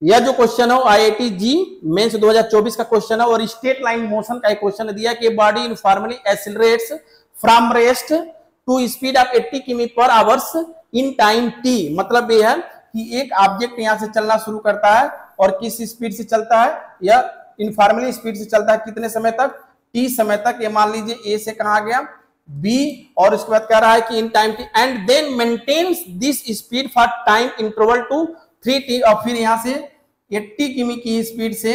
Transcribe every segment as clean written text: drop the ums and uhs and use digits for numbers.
यह जो क्वेश्चन है आईआईटी जी मेंस 2024 का क्वेश्चन है और स्ट्रेट लाइन मोशन का एक क्वेश्चन दिया कि body uniformly accelerates from rest to speed of 80 किमी पर आवर्स इन टाइम टी। मतलब ये है कि एक ऑब्जेक्ट यहां से चलना शुरू करता है और किस स्पीड से चलता है, यह यूनिफॉर्मली स्पीड से चलता है कितने समय तक, टी समय तक। ये मान लीजिए ए से कहा गया बी और उसके बाद कह रहा है कि in time T and then maintains this speed for time interval to 3t। और फिर यहां से 80 किमी की स्पीड से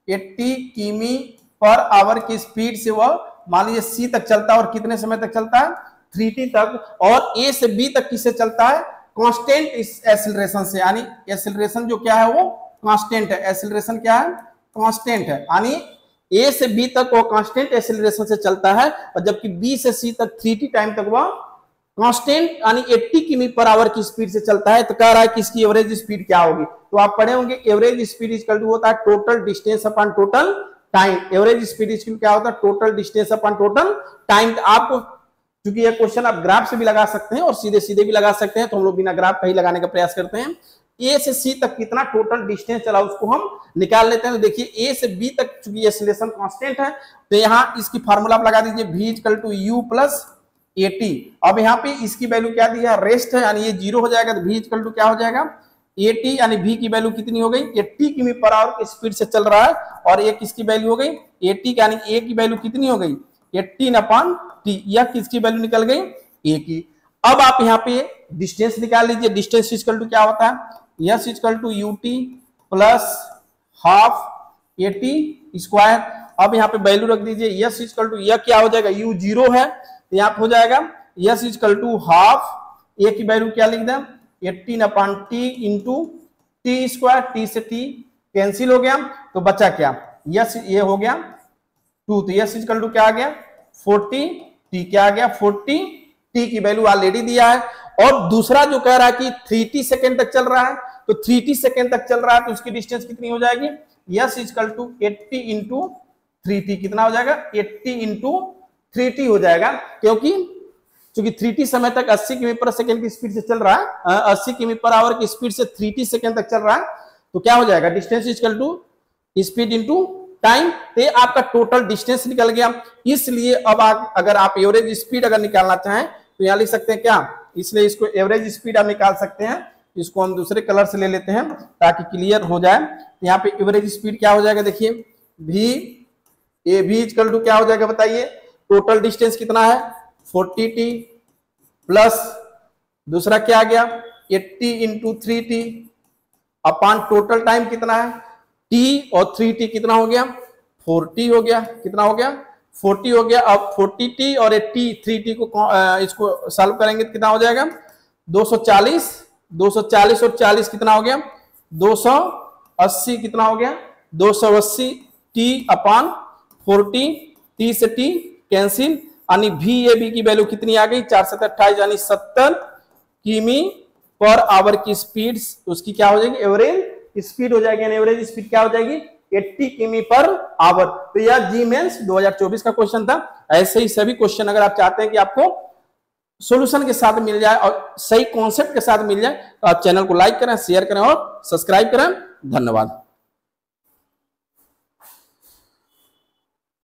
80 किमी पर आवर की स्पीड से वह मान लीजिए सी तक चलता है और कितने समय तक चलता है, 3t तक। और ए से बी तक किससे चलता है, कांस्टेंट एक्सीलरेशन से, यानी एक्सीलरेशन जो क्या है वो कांस्टेंट है। एक्सीलरेशन क्या है, कांस्टेंट है, यानी ए से बी तक वो कांस्टेंट एक्सीलरेशन से चलता है और जबकि बी से सी तक 3t टाइम तक वह कांस्टेंट यानी 80 किमी पर आवर की स्पीड से चलता है। तो कह रहा है कि इसकी एवरेज स्पीड क्या होगी। तो आप पढ़े होंगे एवरेज स्पीड इक्वल टू होता है total distance upon total time. Average speed equal क्या होता है, total distance upon total time. आपको क्योंकि ये क्वेश्चन आप ग्राफ से भी लगा सकते हैं और सीधे सीधे भी लगा सकते हैं, तो हम लोग बिना ग्राफ का ही लगाने का प्रयास करते हैं। ए से सी तक कितना टोटल डिस्टेंस चला उसको हम निकाल लेते हैं। तो देखिए ए से बी तक चूंकि एक्सीलरेशन कांस्टेंट है तो यहाँ इसकी फार्मूला आप लगा दीजिए v equal to u plus 80। अब यहाँ पे इसकी वैल्यू क्या दी है, रेस्ट है, यानी ये 0 हो जाएगा तो v इक्वल टू क्या हो जाएगा 80, यानी v की वैल्यू कितनी हो गई 80 किमी पर आवर की स्पीड से चल रहा है और एक किसकी वैल्यू हो गई 80, यानी a की वैल्यू कितनी हो गई 18/t। यह किसकी वैल्यू निकल गई a की। अब आप यहाँ पे डिस्टेंस निकाल लीजिए। डिस्टेंस इक्वल टू क्या होता है, S equal to ut plus half 80 square. अब यहाँ पे वैल्यू रख दीजिए, यस इक्वल टू यह क्या हो जाएगा u 0 है तो यहाँ हो जाएगा S equal to half a की वैल्यू क्या लिख दें 18/t into T square, T से टी कैंसिल हो गया तो बचा क्या, यस ये हो गया 2, तो यस इक्वल टू क्या आ गया 40, टी क्या आ गया 40, टी की वैल्यू ऑलरेडी दिया है। और दूसरा जो कह रहा है कि 3t सेकेंड तक चल रहा है तो 3t सेकेंड तक चल रहा है तो उसकी डिस्टेंस कितनी हो जाएगी, yes equal to 80 into 3t कितना हो जाएगा 80 इंटू 3t हो जाएगा, क्योंकि 3t समय तक 80 किमी पर सेकेंड की स्पीड से चल रहा है, 80 किमी पर आवर की स्पीड से 3t सेकेंड तक चल रहा है तो क्या हो जाएगा distance equal to speed into time. तो आपका टोटल डिस्टेंस निकल गया। इसलिए अब आप अगर आप एवरेज स्पीड अगर निकालना चाहें तो यहाँ लिख सकते हैं क्या, इसलिए इसको एवरेज स्पीड आप निकाल सकते हैं। इसको हम दूसरे कलर से ले लेते हैं ताकि क्लियर हो जाए। यहाँ पे एवरेज स्पीड क्या हो जाएगा, देखिए v इक्वल टू क्या हो जाएगा बताइए, टोटल डिस्टेंस कितना है 40t प्लस दूसरा क्या आ गया 80 into 3t upon total time कितना है t और 3t कितना हो गया 40 हो गया, कितना हो गया 40 हो गया। अब 40t और 80 3t को इसको सॉल्व करेंगे तो कितना हो जाएगा 240, 240 और 40 कितना हो गया 280, कितना हो गया 280 t अपॉन 40, t से t कैंसिल, यानी v की वैल्यू कितनी आ गई 4 से 28 यानी 70 किमी पर आवर की स्पीड उसकी क्या हो जाएगी एवरेज स्पीड हो जाएगी। यानी एवरेज स्पीड क्या हो जाएगी 80 किमी पर आवर। तो यह जी मेंस 2024 का क्वेश्चन था। ऐसे ही सभी क्वेश्चन अगर आप चाहते हैं कि आपको सॉल्यूशन के साथ मिल जाए और सही कॉन्सेप्ट के साथ मिल जाए तो आप चैनल को लाइक करें, शेयर करें और सब्सक्राइब करें। धन्यवाद।